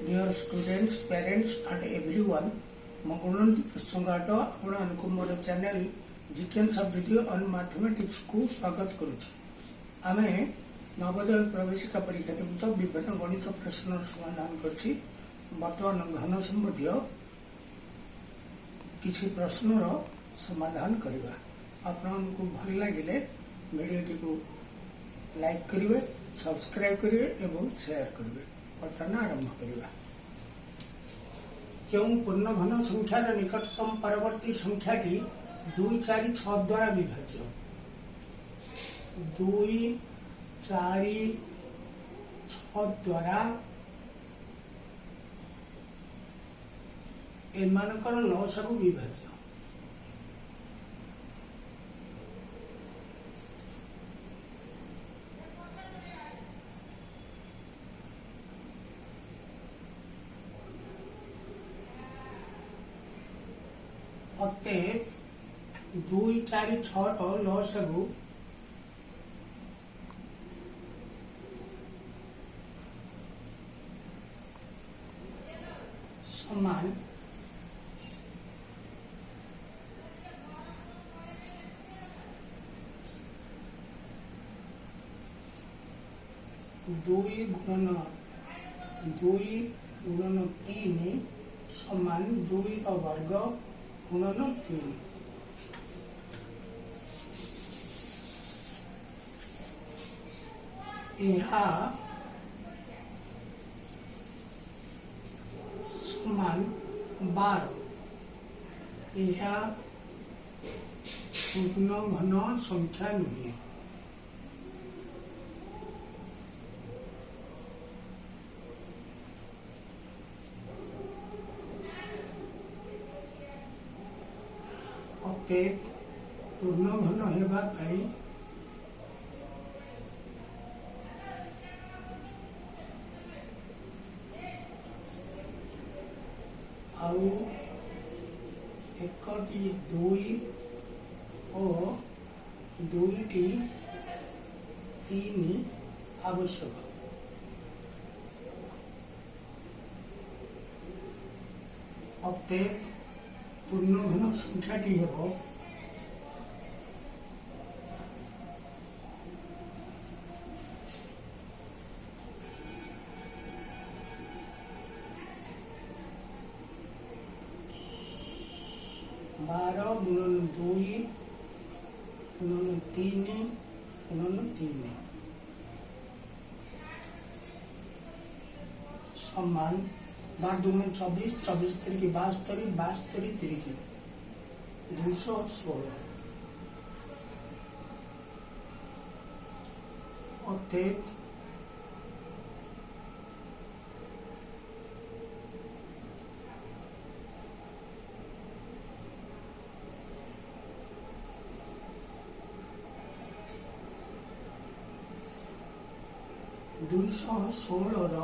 Dear students, parents and everyone, ମୁଁ ଗୁଣନ୍ତି ସଂଗାଟ ଆପଣଙ୍କୁ ମୋର ଚ୍ୟାନେଲ ଜିଜ୍ଞାସା ଭିଡ଼ିଓ ଅନ୍ ମାଥମେଟିକ୍ସକୁ ସ୍ୱାଗତ କରୁଛି। ଆମେ ନବୋଦୟ ପ୍ରବେଶିକା ପରୀକ୍ଷା ନିମିତ୍ତ ବିଭିନ୍ନ ଗଣିତ ପ୍ରଶ୍ନର ସମାଧାନ କରିଛି। ବର୍ତ୍ତମାନ ଘନ ସମ୍ବନ୍ଧୀୟ କିଛି ପ୍ରଶ୍ନର ସମାଧାନ କରିବା। ଆପଣଙ୍କୁ ଭଲ ଲାଗିଲେ ଭିଡ଼ିଓଟିକୁ ଲାଇକ୍ କରିବେ, ସବସ୍କ୍ରାଇବ୍ କରିବେ ଏବଂ ସେୟାର କରିବେ। ବର୍ତ୍ତମାନ ଆରମ୍ଭ କରିବା। କେଉଁ ପୂର୍ଣ୍ଣ ଘନ ସଂଖ୍ୟାର ନିକଟତମ ପରବର୍ତ୍ତୀ ସଂଖ୍ୟାଟି 2, 4, 6 ଦ୍ୱାରା ବିଭାଜ୍ୟ? 2, 4, 6 ଦ୍ୱାରା ଏମାନଙ୍କର ଲସାଗୁ ବିଭାଜ୍ୟ। ଅତଏବ 2, 4, 6ର ଲସାଗୁ ସମାନ 2 ଗୁଣନ 3 ସମାନ 2ର ବର୍ଗ ଗୁଣନ 3। ଏହା ସମାନ 12। ଏହା ପୂର୍ଣ୍ଣ ଘନ ସଂଖ୍ୟା ନୁହେଁ। ଅତଏବ ପୂର୍ଣ୍ଣ ଘନ ହେବା ପାଇଁ ଆଉ एकटी 2 ଓ 2ଟି 3 ଆବଶ୍ୟକ। ଅତଏବ ପୂର୍ଣ୍ଣ ଘନ ସଂଖ୍ୟାଟି ହେବ 12 ଗୁଣନ 2 ଗୁଣନ 3 ଗୁଣନ 3 ସମାନ 12 ଦୁଗୁଣେ 24, 24 ତିରିକି 72, 72 ତିରିକି 216। ଅତଏବ ଦୁଇଶହ 16ର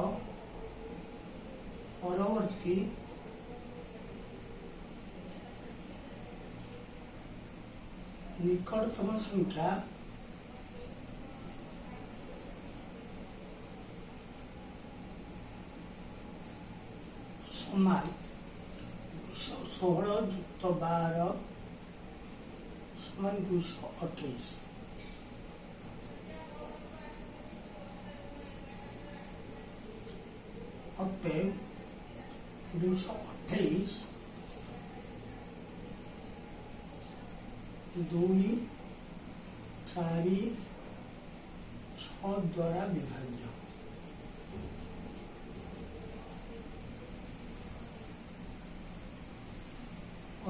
ପରବର୍ତ୍ତୀ ନିକଟତମ ସଂଖ୍ୟା ସମାନ 216 ଯୁକ୍ତ 12 ସମାନ 228। ଅତଏବ 228 2, 4, 6 ଦ୍ୱାରା ବିଭାଜ୍ୟ।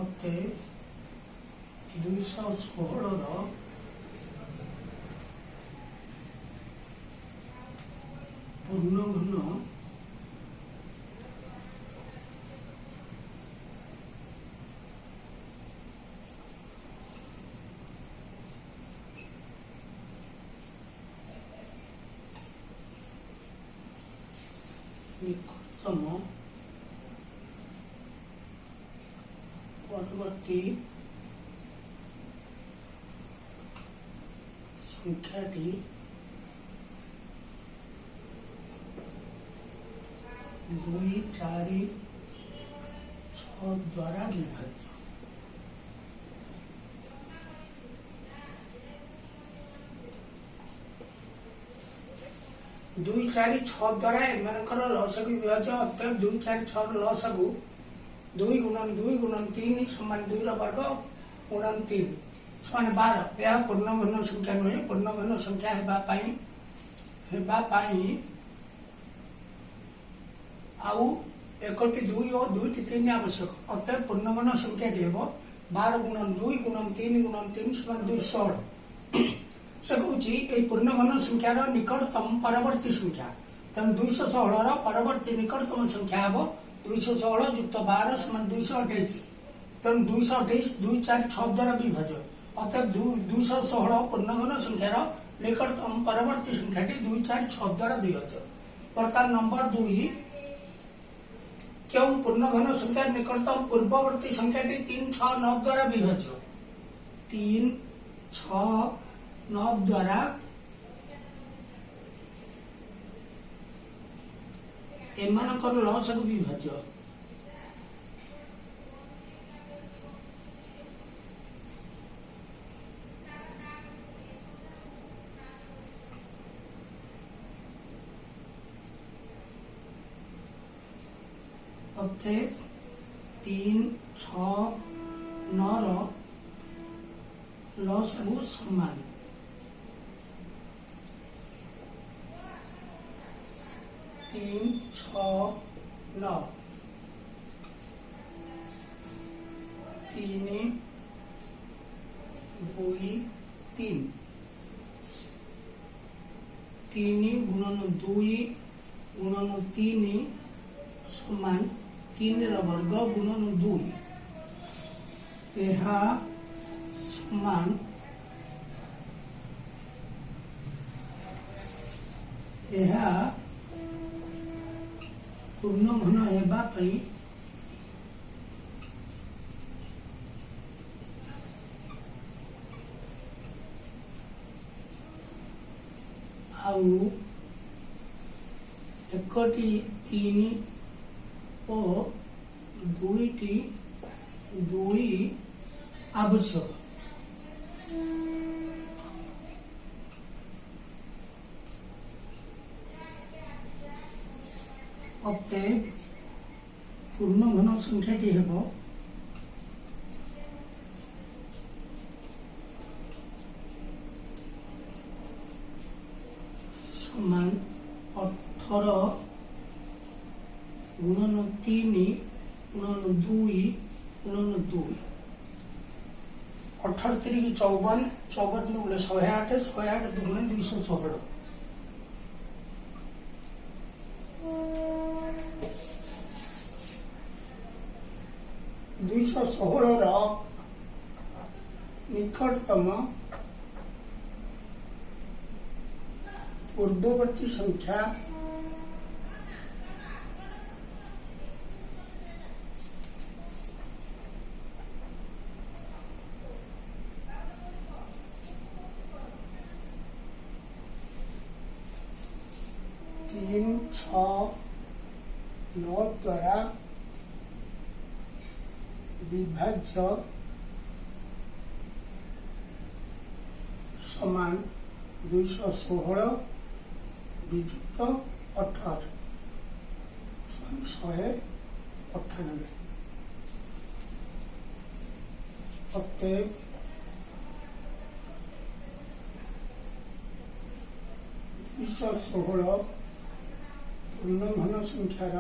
ଅତଏବ 216ର ପୂର୍ଣ୍ଣ ଘନ নিকটতম পরবর্তী সংখ্যাটি 2 4 6 द्वारा विभाज्य। 2 4 6 द्वारा एमानकर लसागु विभाज्य। अतएव 2 4 6 लसागु 2 गुणन 2 गुणन 3 समान 2 वर्ग गुणन 3 समान 12। यह पूर्ण घन संख्या नुहे। पूर्ण घन संख्या हेबा पाई आउ एकटी 2 और 2 टी 3 आवश्यक। अतएव पूर्ण घन संख्या टी हेबो 12 गुणन 2 गुणन 3 गुणन 3 समान 216। से कहूँ पूर्ण घन संख्यार निकटतम परवर्ती संख्या तेणु 216 परवर्ती निकटतम संख्या हम 216 युक्त 12 समान 228। तेणु 228 2 4 6 द्वारा विभाज्य। अतएव 216 पूर्ण घन संख्यार निकटतम परवर्ती संख्या 2 4 6 द्वारा विभाज्य। बर्तमान नंबर 2 क्यों पूर्ण घन संख्या निकटतम पूर्ववर्ती संख्या 3 6 9 द्वारा विभाज्य। 3 6 9 द्वारा एमानकर लसागु विभाज्य। अतएव 3 6 9 लसागु समान 3 6 9 3 2 3 3 गुणन 2 गुणन 3 समान 3 वर्ग गुणन 2 यह समान यह पूर्ण घन हेबा पई आउ एकटी 3 और 2टी 2 आवश्यक। अतएव पूर्ण घन संख्या टी हेबो समान 18 गुणन 3 गुणन 2 गुणन 2 18 3 54 54 गुणे 108 108 गुणे 216 216 निकटतम पूर्ववर्ती संख्या 3 6 9 द्वारा विभाज्य समान 216 विजुक्त 18 198। अतएव 216 पूर्ण घन संख्यार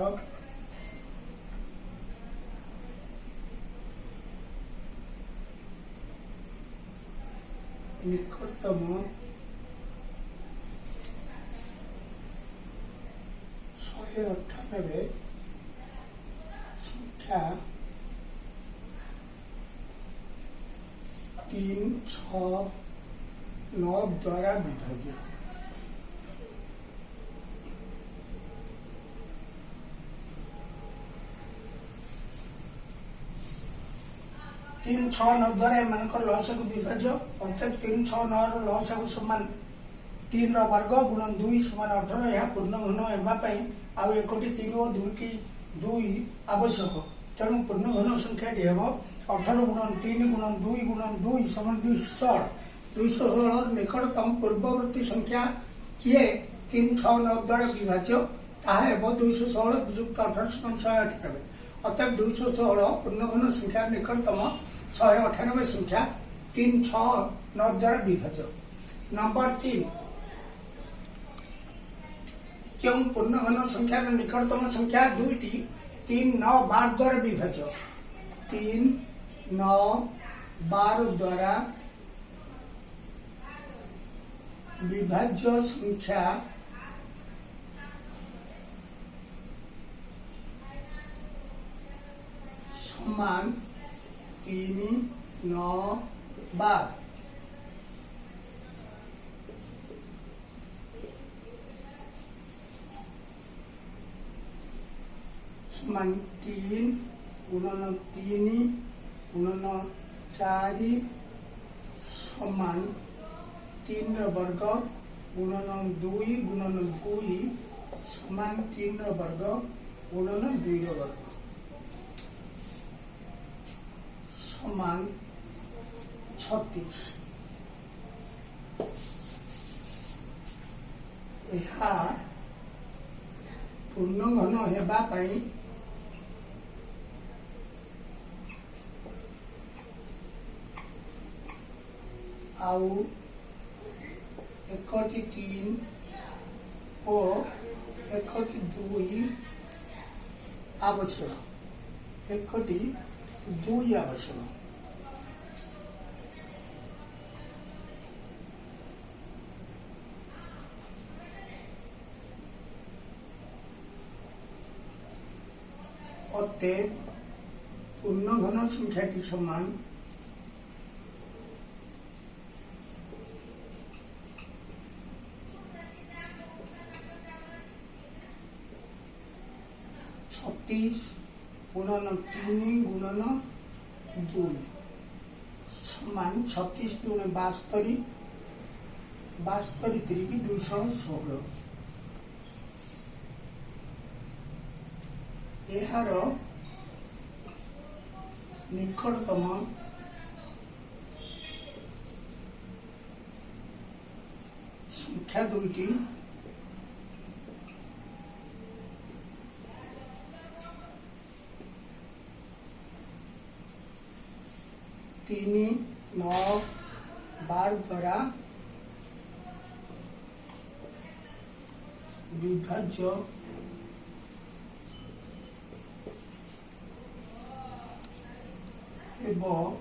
निकटतम शहे 98 संख्या 3 6 9 द्वारा विभाज्य। 3 6 9 द्वारा एमानकर लसागु विभाज्य। अतएव 3 6 9 लसागु समान 3 वर्ग गुणन 2 समान 18 यह पूर्ण घन होगापी आउ 1 3 और 2 की 2 आवश्यक तेणु पूर्ण घन संख्या टी हम 18 गुणन 3 गुणन 2 गुणन 2 समान 216 216 निकटतम पूर्ववर्ती संख्या किए 3 6 9 द्वारा विभाज्य ताहे 216 विजुक्त 18 समान 198 अतएव 216 पूर्ण घन संख्या निकटतम 198 संख्या 3 6 9 द्वारा विभाज्य। नंबर 3 क्यों पूर्ण घन संख्या निकटतम संख्या 2 टी 3 9 12 द्वारा विभाज्य 3 9 12 द्वारा विभाज्य संख्या समान 3 9 12 समान 3 गुणन 3 गुणन 4 समान 3 वर्ग गुणन 2 गुणन 2 समान 3 वर्ग गुणन 2 वर्ग समान 36 यह पूर्ण घन होगापी आउ 1 3 और 1 2 आवश्यक 1 2 आवश्यक अतएव पूर्ण घन संख्याटी समान 36 गुणन 3 गुणन 2 समान 36 दूने 72 72 3 की 216 यार निकटतम संख्या 2 टी 3 9 12 द्वारा विभाज्य एवं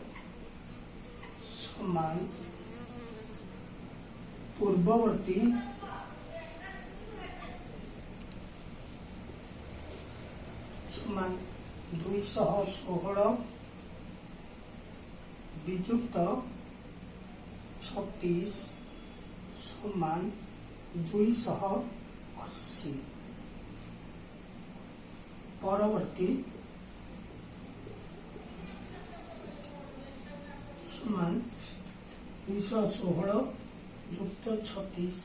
समान पूर्ववर्ती समान 216 विजुक्त 36 समान 280 परवर्ती समान 216 युक्त 36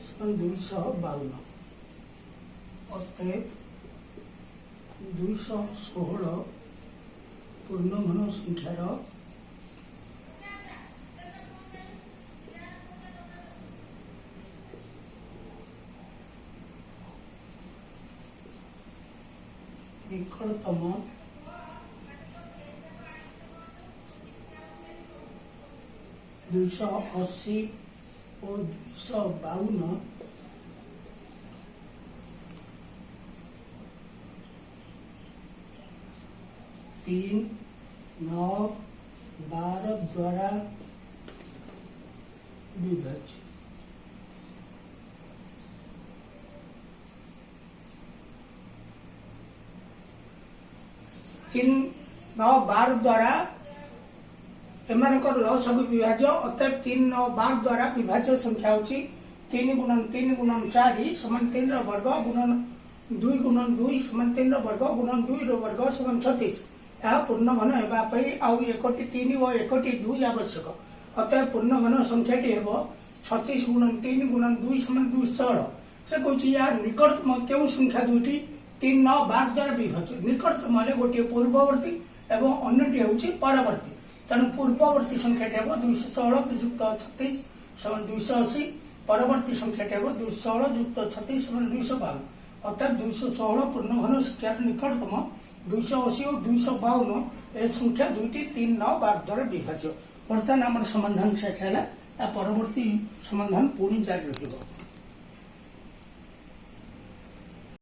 समान 252 अतएव 216 पूर्ण घन संख्यार निकटतम दुईश 80 और 252 3 9 12 द्वारा विभाज्य 3 9 12 द्वारा एमानकर लसगु विभाज्य अतएव 3 9 12 द्वारा विभाज्य संख्या होची 3 गुणन 4 समान 3 वर्ग गुणन 2 समान 3 वर्ग गुणन 2 वर्ग समान 36 यह पूर्ण घन होगापी आउ 1 3 और 1 2 आवश्यक अतः पूर्णघन संख्याटी हेब 36 गुणन 3 गुणन 2 समान 216 से कहूँ यार निकटतम क्यों संख्या दुईटी 3 9 12 द्वारा विभाज्य निकटतम गोटे पूर्ववर्ती एवं अन्यटी हूँ परवर्ती तेणु पूर्ववर्ती संख्याटी हे 216 विजुक्त 36 समान 280 परवर्ती संख्याटी हे 216 युक्त 36 समान 252 अर्थात 216 पूर्णघन संख्यार निकटतम 280 और 252 ए संख्या दुईटी 3 9 12 द्वारा विभाज्य। बर्तमान आम समाधान शेष है परवर्ती समाधान पुणी जारी रखिब।